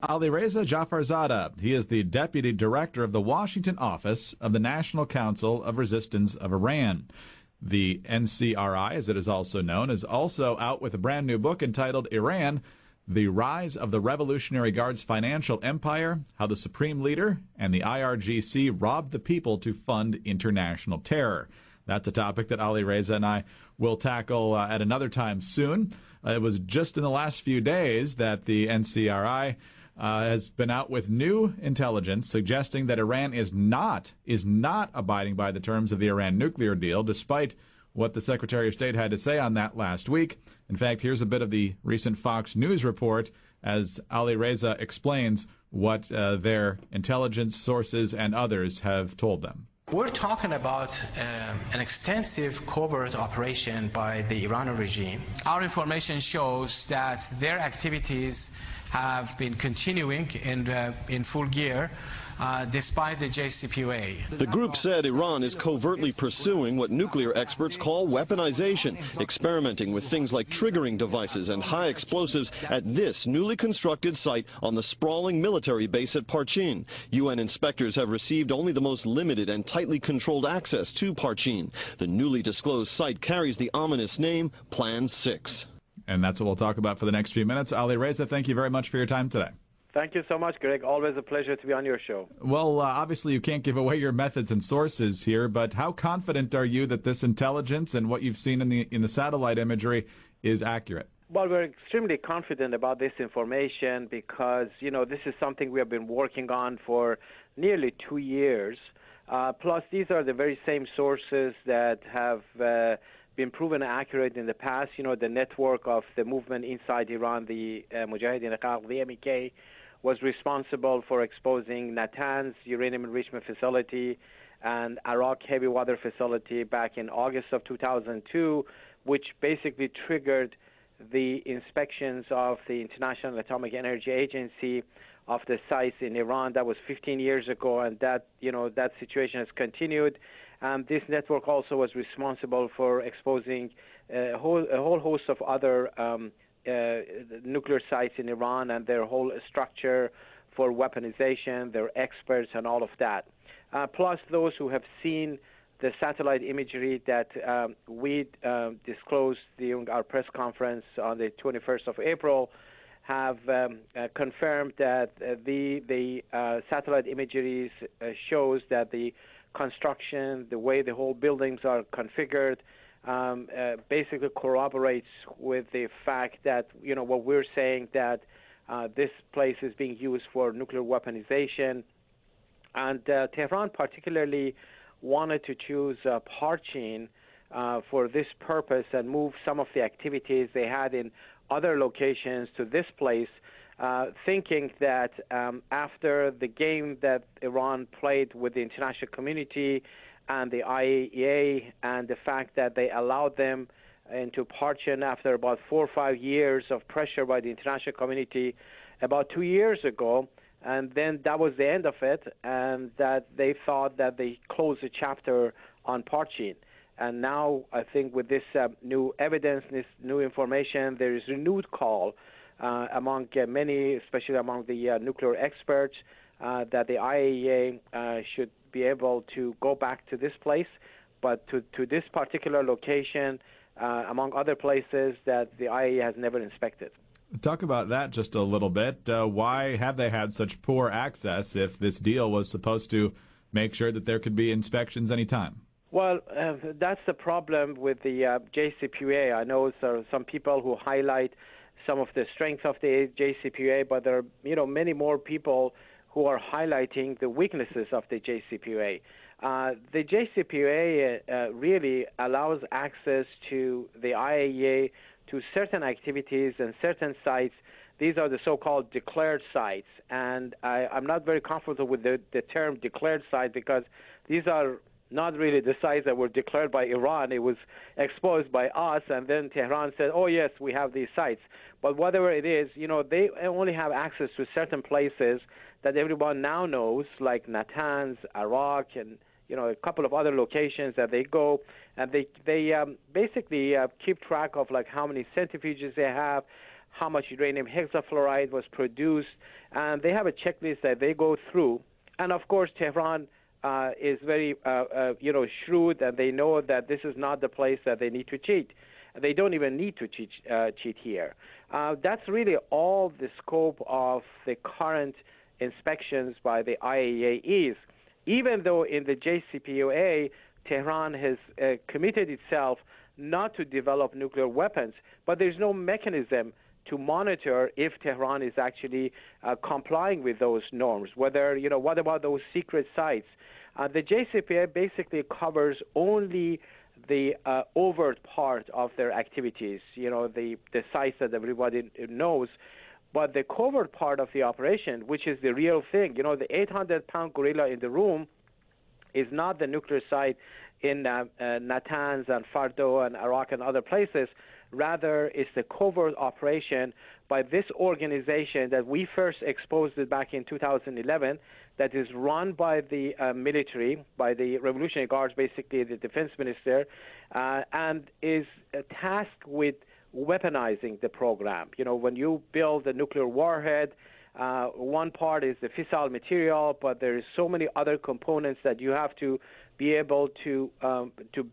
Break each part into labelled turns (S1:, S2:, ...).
S1: Alireza Jafarzadeh. He is the deputy director of the Washington office of the National Council of Resistance of Iran. The NCRI, as it is also known, is also out with a brand new book entitled Iran, The Rise of the Revolutionary Guard's Financial Empire, How the Supreme Leader and the IRGC Robbed the People to Fund International Terror. That's a topic that Alireza and I will tackle at another time soon. It was just in the last few days that the NCRI has been out with new intelligence suggesting that Iran is not abiding by the terms of the Iran nuclear deal, despite what the Secretary of State had to say on that last week. In fact, here's a bit of the recent Fox News report as Alireza explains what their intelligence sources and others have told them.
S2: We're talking about an extensive covert operation by the Iranian regime. Our information shows that their activities have been continuing in full gear despite the JCPOA.
S3: The group said Iran is covertly pursuing what nuclear experts call weaponization, experimenting with things like triggering devices and high explosives at this newly constructed site on the sprawling military base at Parchin. UN inspectors have received only the most limited and tightly controlled access to Parchin. The newly disclosed site carries the ominous name Plan 6.
S1: And that's what we'll talk about for the next few minutes. Alireza, thank you very much for your time today.
S4: Thank you so much, Greg. Always a pleasure to be on your show.
S1: Well, obviously you can't give away your methods and sources here, but how confident are you that this intelligence and what you've seen in the satellite imagery is accurate?
S4: Well, we're extremely confident about this information because, this is something we have been working on for nearly 2 years. Plus, these are the very same sources that have been proven accurate in the past. The network of the movement inside Iran, the Mujahideen Khalq, the MEK, was responsible for exposing Natanz uranium enrichment facility and Arak heavy water facility back in August of 2002, which basically triggered the inspections of the International Atomic Energy Agency of the sites in Iran. That was 15 years ago, and that situation has continued. This network also was responsible for exposing a whole host of other nuclear sites in Iran and their whole structure for weaponization, their experts, and all of that. Plus those who have seen the satellite imagery that we disclosed during our press conference on the 21st of April have confirmed that the satellite imagery shows that the construction, the way the whole buildings are configured, basically corroborates with the fact that, what we're saying, that this place is being used for nuclear weaponization. And Tehran particularly wanted to choose Parchin for this purpose and move some of the activities they had in other locations to this place, thinking that after the game that Iran played with the international community and the IAEA and the fact that they allowed them into Parchin after about 4 or 5 years of pressure by the international community about 2 years ago, and then that was the end of it, and that they thought that they closed the chapter on Parchin. And now I think with this new evidence, this new information, there is renewed call among many, especially among the nuclear experts, that the IAEA should be able to go back to this place, but to this particular location, among other places that the IAEA has never inspected.
S1: Talk about that just a little bit. Why have they had such poor access if this deal was supposed to make sure that there could be inspections anytime?
S4: Well, that's the problem with the JCPOA. I know there are some people who highlight some of the strengths of the JCPOA, but there are many more people who are highlighting the weaknesses of the JCPOA. The JCPOA really allows access to the IAEA to certain activities and certain sites. These are the so-called declared sites, and I'm not very comfortable with the term declared site because these are not really the sites that were declared by Iran. It was exposed by us, and then Tehran said, oh, yes, we have these sites. But whatever it is, they only have access to certain places that everyone now knows, like Natanz, Arak, and a couple of other locations that they go, and they basically keep track of like how many centrifuges they have, how much uranium hexafluoride was produced, and they have a checklist that they go through. And of course, Tehran is very, shrewd, and they know that this is not the place that they need to cheat. They don't even need to cheat here. That's really all the scope of the current inspections by the IAEA is. Even though in the JCPOA, Tehran has committed itself not to develop nuclear weapons, but there's no mechanism to monitor if Tehran is actually complying with those norms. What about those secret sites? The JCPOA basically covers only the overt part of their activities, the sites that everybody knows. But the covert part of the operation, which is the real thing, the 800-pound gorilla in the room is not the nuclear site in Natanz and Fardo and Iraq and other places. Rather, it's the covert operation by this organization that we first exposed it back in 2011, that is run by the military, by the Revolutionary Guards, basically the defense minister, and is tasked with weaponizing the program. When you build a nuclear warhead, one part is the fissile material, but there is so many other components that you have to be able to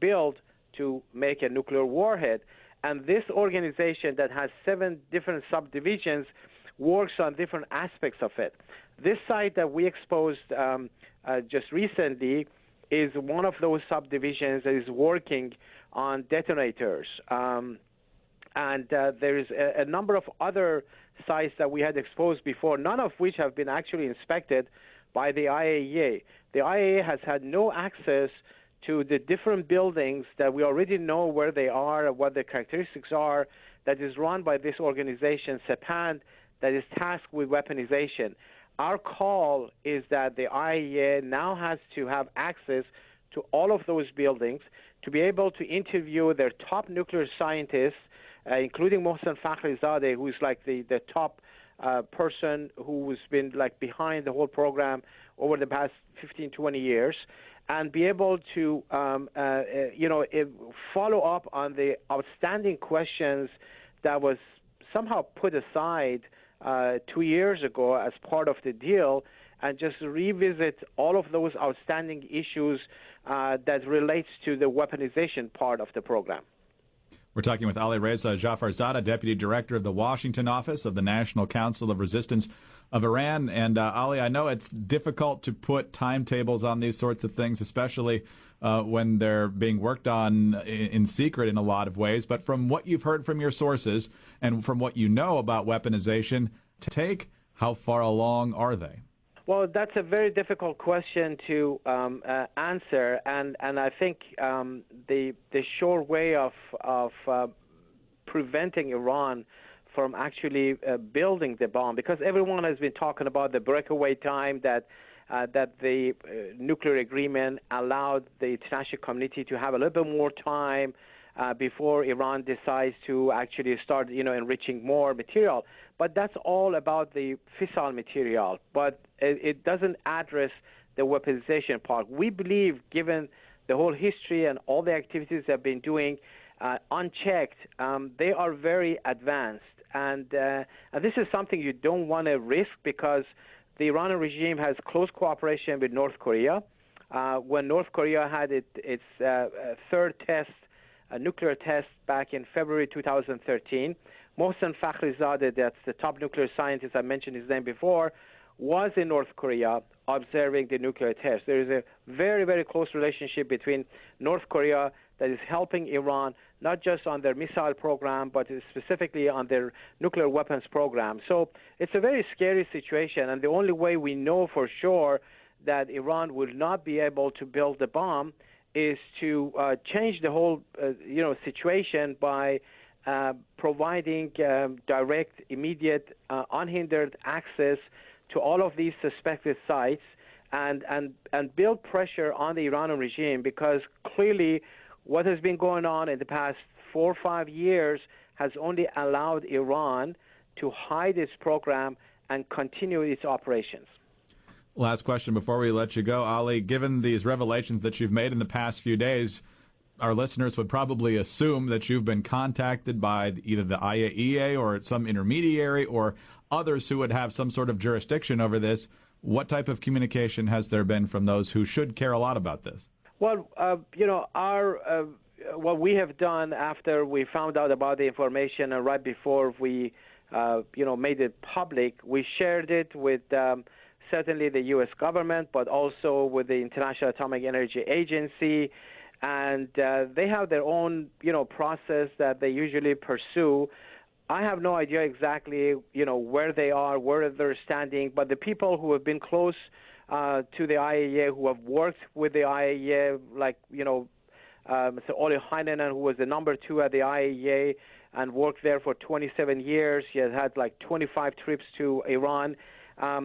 S4: build to make a nuclear warhead. And this organization that has 7 different subdivisions works on different aspects of it. This site that we exposed just recently is one of those subdivisions that is working on detonators. And there is a number of other sites that we had exposed before, none of which have been actually inspected by the IAEA. The IAEA has had no access to the different buildings that we already know where they are, what their characteristics are, that is run by this organization, CEPAN, that is tasked with weaponization. Our call is that the IAEA now has to have access to all of those buildings to be able to interview their top nuclear scientists, including Mohsen Fakhrizadeh, who is like the top person who's been like behind the whole program over the past 15, 20 years, and be able to, follow up on the outstanding questions that was somehow put aside 2 years ago as part of the deal, and just revisit all of those outstanding issues that relates to the weaponization part of the program.
S1: We're talking with Alireza Jafarzadeh, Deputy Director of the Washington Office of the National Council of Resistance of Iran. And Ali, I know it's difficult to put timetables on these sorts of things, especially when they're being worked on in secret in a lot of ways. But from what you've heard from your sources and from what you know about weaponization, how far along are they?
S4: Well, that's a very difficult question to answer, and I think the sure way of preventing Iran from actually building the bomb, because everyone has been talking about the breakaway time that the nuclear agreement allowed the international community to have a little bit more time before Iran decides to actually start, enriching more material. But that's all about the fissile material. But it doesn't address the weaponization part. We believe, given the whole history and all the activities they've been doing unchecked, they are very advanced. And this is something you don't want to risk, because the Iranian regime has close cooperation with North Korea. When North Korea had its third test, a nuclear test back in February 2013, Mohsen Fakhrizadeh, that's the top nuclear scientist, I mentioned his name before, was in North Korea observing the nuclear test. There is a very, very close relationship between North Korea that is helping Iran, not just on their missile program, but specifically on their nuclear weapons program. So it's a very scary situation, and the only way we know for sure that Iran will not be able to build the bomb is to change the whole situation by providing direct, immediate, unhindered access to all of these suspected sites, and build pressure on the Iranian regime, because clearly what has been going on in the past 4 or 5 years has only allowed Iran to hide its program and continue its operations.
S1: Last question before we let you go, Ali. Given these revelations that you've made in the past few days, our listeners would probably assume that you've been contacted by either the IAEA or some intermediary or others who would have some sort of jurisdiction over this. What type of communication has there been from those who should care a lot about this?
S4: Well, what we have done after we found out about the information and right before we, made it public, we shared it with certainly the U.S. government, but also with the International Atomic Energy Agency, and they have their own, process that they usually pursue. I have no idea exactly, where they are, where they're standing, but the people who have been close to the IAEA, who have worked with the IAEA, like, Mr. Olli Heinonen, who was the number 2 at the IAEA and worked there for 27 years. He has had like 25 trips to Iran.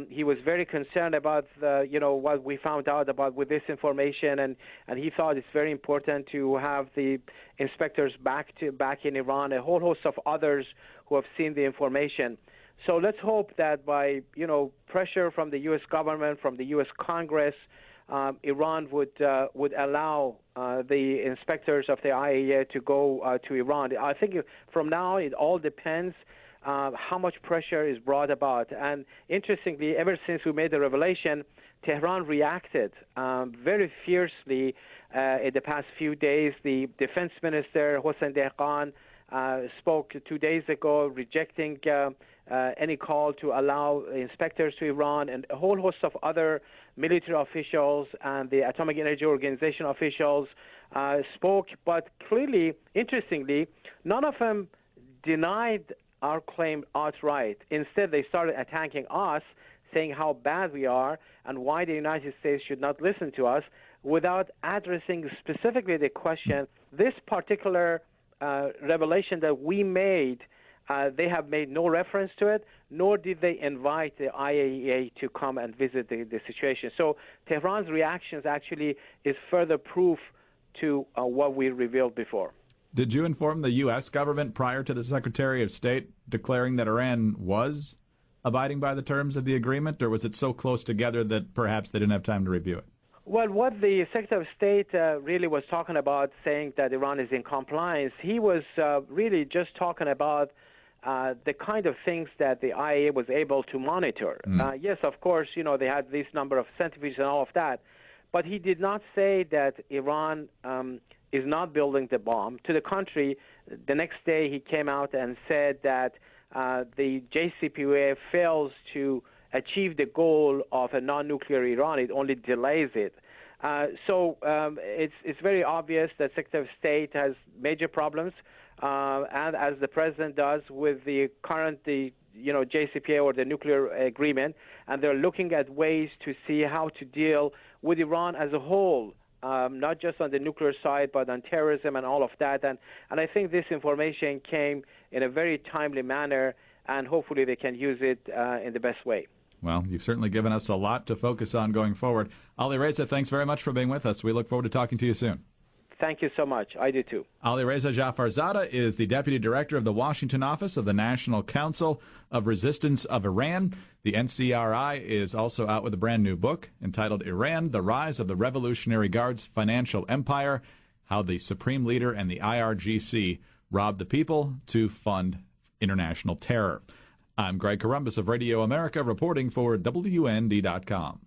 S4: He was very concerned about what we found out about with this information, and he thought it's very important to have the inspectors back in Iran, a whole host of others who have seen the information. So let's hope that by pressure from the U.S. government, from the U.S. Congress, Iran would allow the inspectors of the IAEA to go to Iran. I think from now it all depends how much pressure is brought about. And interestingly, ever since we made the revelation, Tehran reacted very fiercely in the past few days. The defense minister, Hossein Dehqan, spoke 2 days ago rejecting any call to allow inspectors to Iran, and a whole host of other military officials and the Atomic Energy Organization officials spoke. But clearly, interestingly, none of them denied our claim outright. Instead, they started attacking us, saying how bad we are and why the United States should not listen to us, without addressing specifically the question, this particular revelation that we made, they have made no reference to it, nor did they invite the IAEA to come and visit the situation. So Tehran's reactions actually is further proof to what we revealed before.
S1: Did you inform the U.S. government prior to the Secretary of State declaring that Iran was abiding by the terms of the agreement, or was it so close together that perhaps they didn't have time to review it?
S4: Well, what the Secretary of State really was talking about, saying that Iran is in compliance, he was really just talking about the kind of things that the IAEA was able to monitor. Yes, of course, they had this number of centrifuges and all of that, but he did not say that Iran is not building the bomb. To the contrary, the next day he came out and said that the JCPOA fails to achieve the goal of a non-nuclear Iran. It only delays it. So it's very obvious that Secretary of State has major problems, and as the President does with the current JCPOA or the nuclear agreement, and they're looking at ways to see how to deal with Iran as a whole, not just on the nuclear side, but on terrorism and all of that. And I think this information came in a very timely manner, and hopefully they can use it in the best way.
S1: Well, you've certainly given us a lot to focus on going forward. Alireza, thanks very much for being with us. We look forward to talking to you soon.
S4: Thank you so much. I do too.
S1: Alireza Jafarzadeh is the Deputy Director of the Washington office of the National Council of Resistance of Iran. The NCRI is also out with a brand new book entitled Iran, The Rise of the Revolutionary Guard's Financial Empire, How the Supreme Leader and the IRGC Robbed the People to Fund International Terror. I'm Greg Columbus of Radio America, reporting for WND.com.